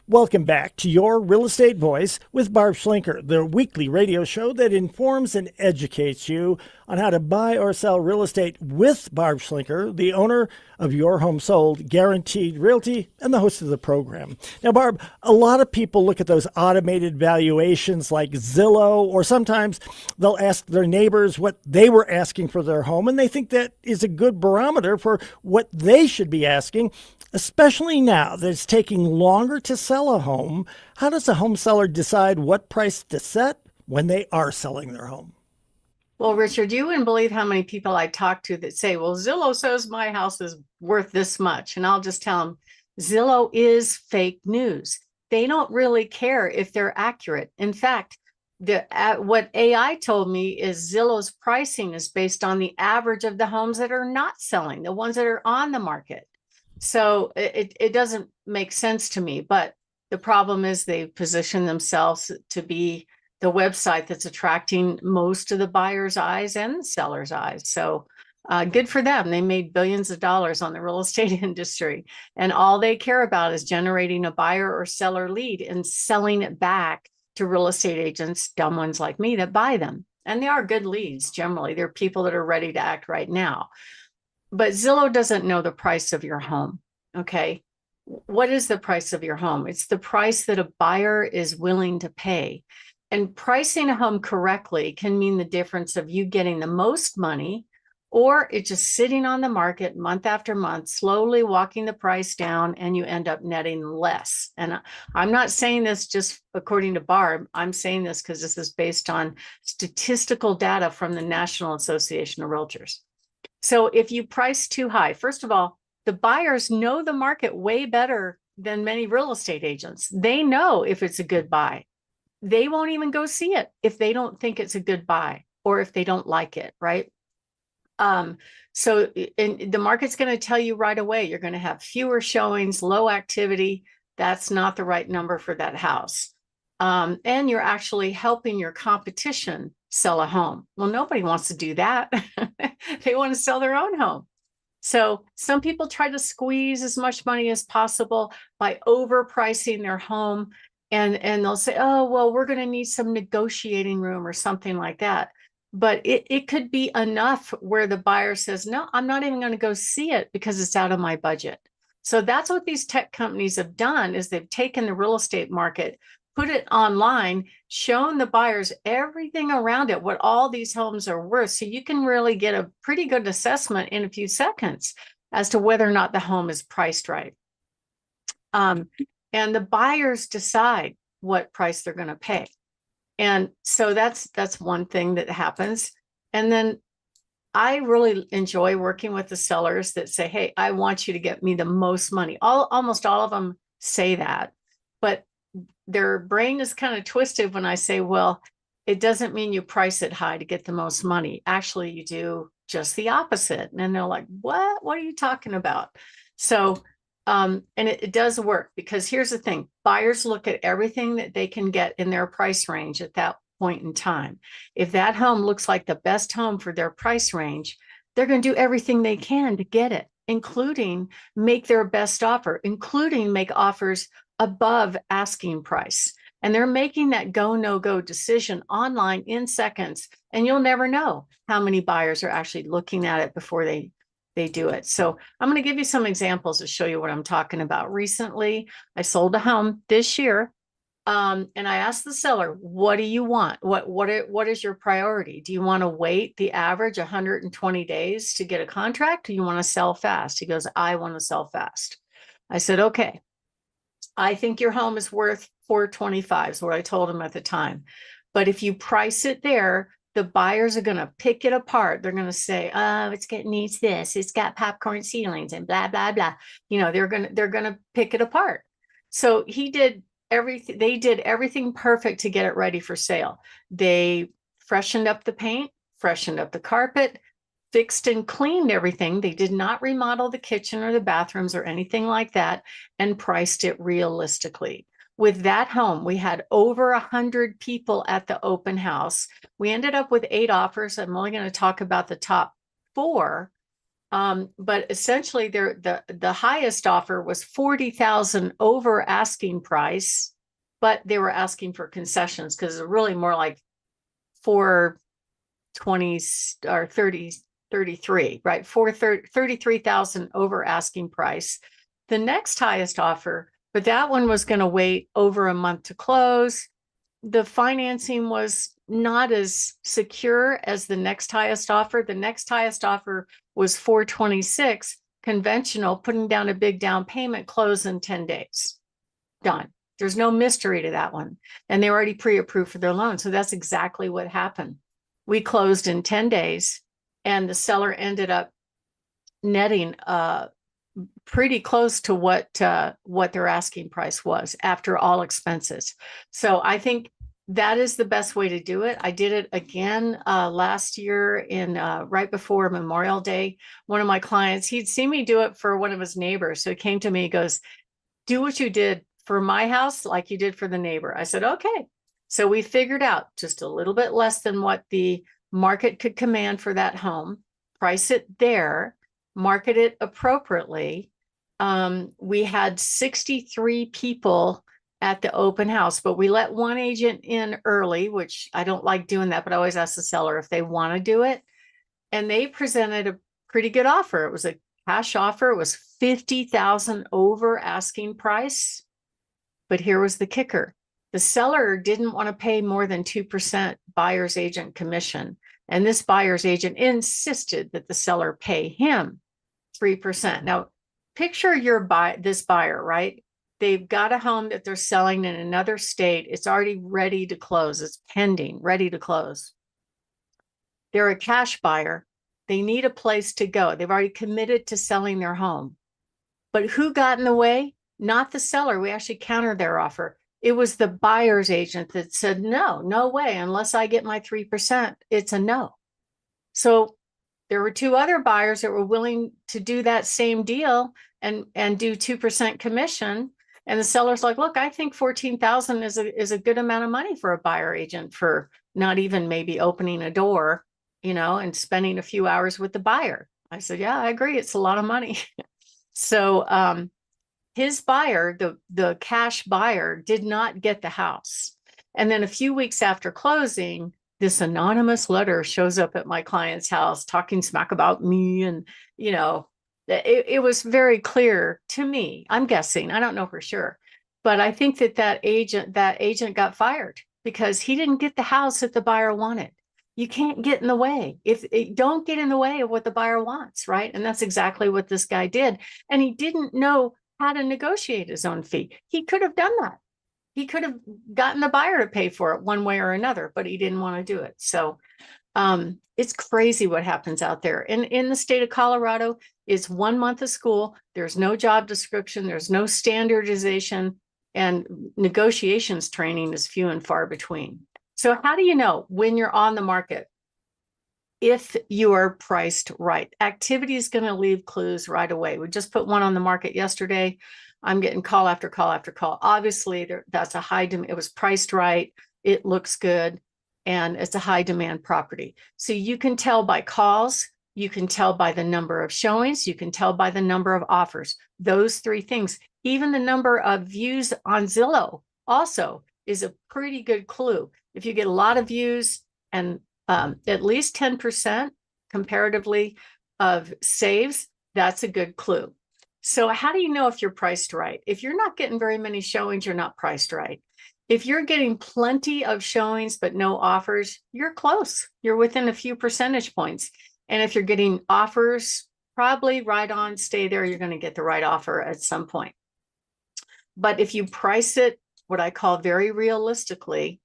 Welcome back to Your Real Estate Voice with Barb Schlinker, the weekly radio show that informs and educates you on how to buy or sell real estate with Barb Schlinker, the owner of Your Home Sold, Guaranteed Realty, and the host of the program. Now, Barb, a lot of people look at those automated valuations like Zillow, or sometimes they'll ask their neighbors what they were asking for their home, and they think that is a good barometer for what they should be asking. Especially now that it's taking longer to sell a home, how does a home seller decide what price to set when they are selling their home? Well, Richard, you wouldn't believe how many people I talk to that say, well, Zillow says my house is worth this much. And I'll just tell them Zillow is fake news. They don't really care if they're accurate. In fact, what AI told me is Zillow's pricing is based on the average of the homes that are not selling, the ones that are on the market. So it doesn't make sense to me. But the problem is they position themselves to be the website that's attracting most of the buyer's eyes and the seller's eyes. So good for them. They made billions of dollars on the real estate industry. And all they care about is generating a buyer or seller lead and selling it back to real estate agents, dumb ones like me, that buy them. And they are good leads generally. They're people that are ready to act right now. But Zillow doesn't know the price of your home. Okay. What is the price of your home? It's the price that a buyer is willing to pay. And pricing a home correctly can mean the difference of you getting the most money or it just sitting on the market month after month, slowly walking the price down, and you end up netting less. And I'm not saying this just according to Barb. I'm saying this because this is based on statistical data from the National Association of Realtors. So if you price too high, first of all, the buyers know the market way better than many real estate agents. They know if it's a good buy. They won't even go see it if they don't think it's a good buy or if they don't like it, right? So the market's going to tell you right away, you're going to have fewer showings, low activity. That's not the right number for that house. And you're actually helping your competition sell a home. Well, nobody wants to do that. They want to sell their own home. So some people try to squeeze as much money as possible by overpricing their home. And they'll say, oh, well, we're going to need some negotiating room or something like that. But it could be enough where the buyer says, no, I'm not even going to go see it because it's out of my budget. So that's what these tech companies have done, is they've taken the real estate market, put it online, shown the buyers everything around it, what all these homes are worth. So you can really get a pretty good assessment in a few seconds as to whether or not the home is priced right. And the buyers decide what price they're going to pay. And so that's one thing that happens. And then I really enjoy working with the sellers that say, hey, I want you to get me the most money. Almost all of them say that, but their brain is kind of twisted when I say, well, it doesn't mean you price it high to get the most money. Actually, you do just the opposite. And they're like, what are you talking about? So, and it does work, because here's the thing. Buyers look at everything that they can get in their price range at that point in time. If that home looks like the best home for their price range, they're going to do everything they can to get it, including make their best offer, including make offers above asking price. And they're making that go, no go decision online in seconds. And you'll never know how many buyers are actually looking at it before they do it. So I'm going to give you some examples to show you what I'm talking about. Recently, I sold a home this year. And I asked the seller, what do you want? What is your priority? Do you want to wait the average 120 days to get a contract? Or you want to sell fast? He goes, I want to sell fast. I said, okay, I think your home is worth $425 is what I told him at the time. But if you price it there, the buyers are going to pick it apart. They're going to say, oh, needs this. It's got popcorn ceilings and blah, blah, blah. You know, they're going to pick it apart. So they did everything perfect to get it ready for sale. They freshened up the paint, freshened up the carpet, fixed and cleaned everything. They did not remodel the kitchen or the bathrooms or anything like that, and priced it realistically. With that home, we had over 100 people at the open house. We ended up with 8 offers. I'm only going to talk about the top 4. But essentially the highest offer was 40,000 over asking price, but they were asking for concessions because it's really more like 420 or 30, 33, right? 33,000 over asking price. The next highest offer, but that one was going to wait over a month to close. The financing was not as secure as the next highest offer. The next highest offer was 426 conventional, putting down a big down payment, close in 10 days. Done. There's no mystery to that one. And they were already pre-approved for their loan. So that's exactly what happened. We closed in 10 days and the seller ended up netting pretty close to what their asking price was after all expenses. So I think that is the best way to do it. I did it again last year in right before Memorial Day. One of my clients, he'd seen me do it for one of his neighbors. So he came to me, he goes, do what you did for my house like you did for the neighbor. I said, okay. So we figured out just a little bit less than what the market could command for that home, price it there, market it appropriately. We had 63 people at the open house, but we let one agent in early, which I don't like doing that, but I always ask the seller if they want to do it. And they presented a pretty good offer. It was a cash offer. It was 50,000 over asking price. But here was the kicker. The seller didn't want to pay more than 2% buyer's agent commission. And this buyer's agent insisted that the seller pay him 3%. Now, picture this buyer, right? They've got a home that they're selling in another state. It's already ready to close. It's pending, ready to close. They're a cash buyer. They need a place to go. They've already committed to selling their home. But who got in the way? Not the seller. We actually countered their offer. It was the buyer's agent that said, no, no way. Unless I get my 3%, it's a no. So there were two other buyers that were willing to do that same deal and do 2% commission. And the seller's like, look, I think 14,000 is a good amount of money for a buyer agent for not even maybe opening a door, and spending a few hours with the buyer. I said, yeah, I agree. It's a lot of money. So his buyer, the cash buyer, did not get the house. And then a few weeks after closing, this anonymous letter shows up at my client's house talking smack about me. And, it was very clear to me. I'm guessing, I don't know for sure, but I think that agent got fired because he didn't get the house that the buyer wanted. You can't get in the way. Don't get in the way of what the buyer wants, right? And that's exactly what this guy did. And he didn't know how to negotiate his own fee. He could have done that. He could have gotten the buyer to pay for it one way or another, but he didn't want to do it. So it's crazy what happens out there. In the state of Colorado, it's 1 month of school. There's no job description. There's no standardization, and negotiations training is few and far between. So how do you know when you're on the market if you are priced right? Activity is going to leave clues right away. We just put one on the market yesterday. I'm getting call after call after call. Obviously, that's a high demand. It was priced right. It looks good. And it's a high demand property. So you can tell by calls. You can tell by the number of showings. You can tell by the number of offers. Those three things. Even the number of views on Zillow also is a pretty good clue. If you get a lot of views and at least 10% comparatively of saves, that's a good clue. So how do you know if you're priced right? If you're not getting very many showings, you're not priced right. If you're getting plenty of showings but no offers, you're close. You're within a few percentage points. And if you're getting offers, probably right on, stay there. You're going to get the right offer at some point. But if you price it, what I call very realistically,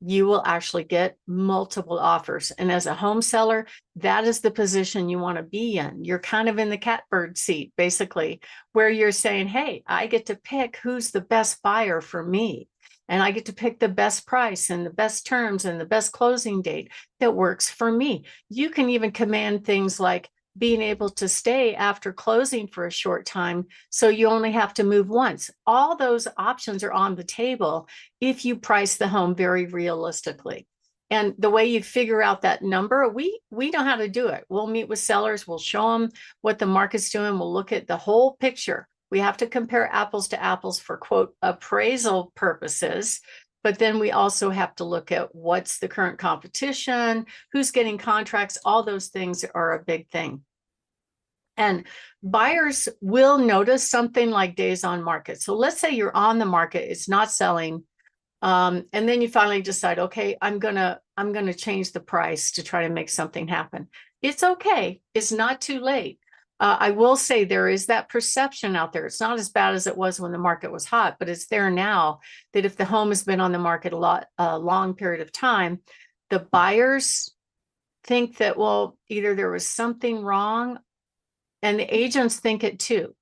you will actually get multiple offers. And as a home seller, that is the position you want to be in. You're kind of in the catbird seat, basically, where you're saying, hey, I get to pick who's the best buyer for me. And I get to pick the best price and the best terms and the best closing date that works for me. You can even command things like being able to stay after closing for a short time, so you only have to move once. All those options are on the table if you price the home very realistically. And the way you figure out that number, we know how to do it. We'll meet with sellers, we'll show them what the market's doing, we'll look at the whole picture. We have to compare apples to apples for quote appraisal purposes, but then we also have to look at what's the current competition, who's getting contracts, all those things are a big thing. And buyers will notice something like days on market. So let's say you're on the market, it's not selling. And then you finally decide, okay, I'm gonna change the price to try to make something happen. It's okay. It's not too late. I will say there is that perception out there. It's not as bad as it was when the market was hot, but it's there now that if the home has been on the market a long period of time, the buyers think that, well, either there was something wrong, and the agents think it too.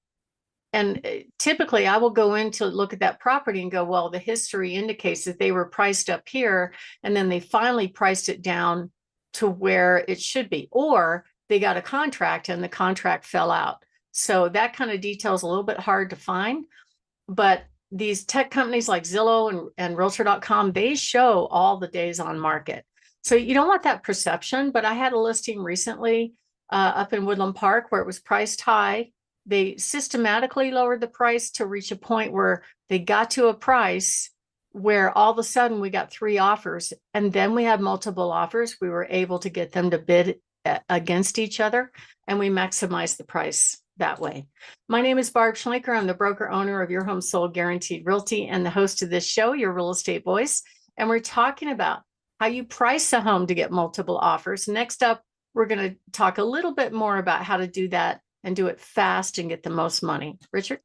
And typically I will go in to look at that property and go, well, the history indicates that they were priced up here and then they finally priced it down to where it should be, or they got a contract and the contract fell out. So that kind of detail is a little bit hard to find, but these tech companies like Zillow and Realtor.com, they show all the days on market. So you don't want that perception, but I had a listing recently up in Woodland Park where it was priced high. They systematically lowered the price to reach a point where they got to a price where all of a sudden we got 3 offers, and then we had multiple offers. We were able to get them to bid against each other, and we maximized the price that way. My name is Barb Schlinker. I'm the broker owner of Your Home Sold Guaranteed Realty and the host of this show, Your Real Estate Voice. And we're talking about how you price a home to get multiple offers. Next up, we're going to talk a little bit more about how to do that and do it fast and get the most money. Richard?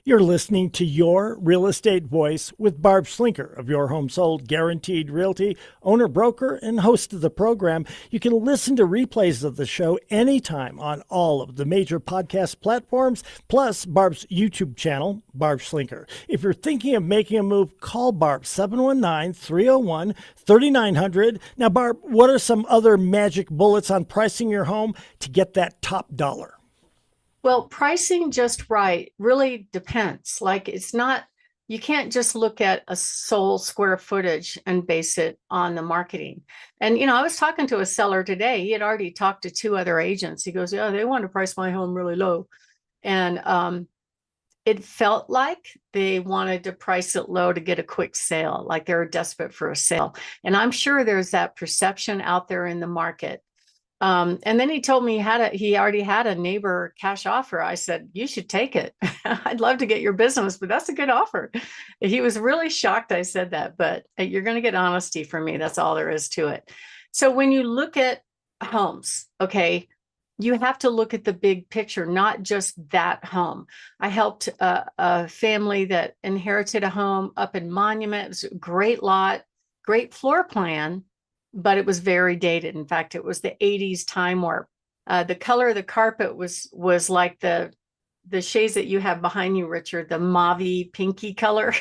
You're listening to Your Real Estate Voice with Barb Schlinker of Your Home Sold Guaranteed Realty, owner, broker, and host of the program. You can listen to replays of the show anytime on all of the major podcast platforms, plus Barb's YouTube channel, Barb Schlinker. If you're thinking of making a move, call Barb, 719-301-3900. Now, Barb, what are some other magic bullets on pricing your home to get that top dollar? Well, pricing just right really depends. Like, it's not, you can't just look at a sold square footage and base it on the marketing. And, I was talking to a seller today. He had already talked to 2 other agents. He goes, yeah, they want to price my home really low. And it felt like they wanted to price it low to get a quick sale, like they were desperate for a sale. And I'm sure there's that perception out there in the market. And then he told me he already had a neighbor cash offer. I said, you should take it. I'd love to get your business, but that's a good offer. He was really shocked I said that, but you're going to get honesty from me. That's all there is to it. So when you look at homes, okay, you have to look at the big picture, not just that home. I helped a family that inherited a home up in Monument. It was a great lot, great floor plan, but it was very dated. In fact, it was the 80s time warp. The color of the carpet was like the shades that you have behind you, Richard, the mauve pinky color.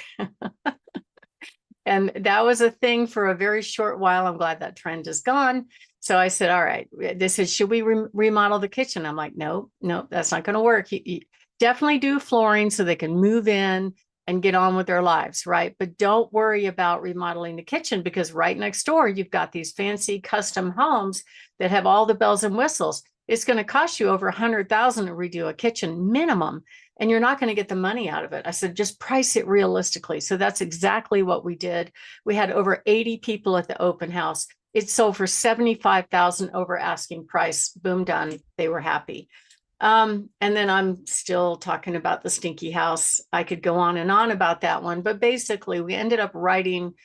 And that was a thing for a very short while. I'm glad that trend is gone. So I said, all right, this is, should we remodel the kitchen? I'm like, no, that's not going to work. You definitely do flooring so they can move in and get on with their lives, right? But don't worry about remodeling the kitchen, because right next door, you've got these fancy custom homes that have all the bells and whistles. It's going to cost you over $100,000 to redo a kitchen minimum, and you're not going to get the money out of it. I said, just price it realistically. So that's exactly what we did. We had over 80 people at the open house. It sold for $75,000 over asking price. Boom, done. They were happy. And then I'm still talking about the stinky house. I could go on and on about that one, but basically we ended up writing,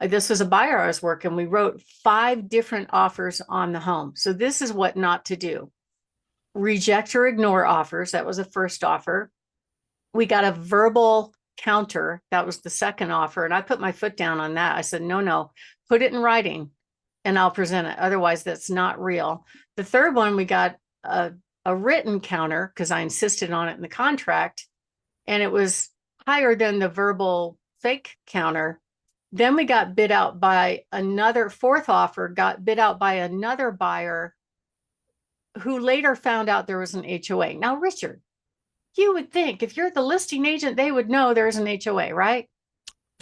this was a buyer I was working. We wrote 5 different offers on the home. So this is what not to do. Reject or ignore offers. That was the first offer. We got a verbal counter. That was the second offer. And I put my foot down on that. I said, no, put it in writing and I'll present it. Otherwise, that's not real. The third one, we got a written counter because I insisted on it in the contract, and it was higher than the verbal fake counter. Then we got bid out by another fourth offer, got bid out by another buyer who later found out there was an HOA. Now, Richard, you would think if you're the listing agent, they would know there's an HOA, right?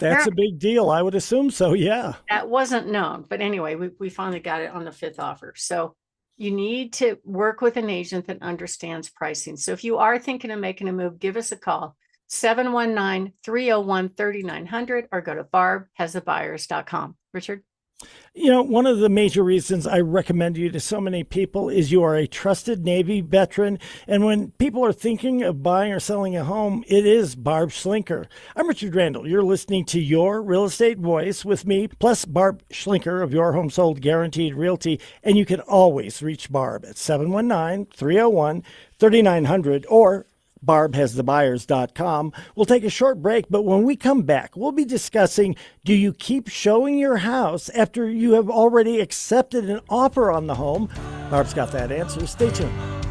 That's a big deal. I would assume so. Yeah. That wasn't known. But anyway, we finally got it on the fifth offer. So you need to work with an agent that understands pricing. So if you are thinking of making a move, give us a call, 719-301-3900, or go to barbhasthebuyers.com. Richard? You know, one of the major reasons I recommend you to so many people is you are a trusted Navy veteran. And when people are thinking of buying or selling a home, it is Barb Schlinker. I'm Richard Randall. You're listening to Your Real Estate Voice with me, plus Barb Schlinker of Your Home Sold Guaranteed Realty. And you can always reach Barb at 719-301-3900 or barbhasthebuyers.com. We'll take a short break, but when we come back, we'll be discussing, do you keep showing your house after you have already accepted an offer on the home? Barb's got that answer. Stay tuned.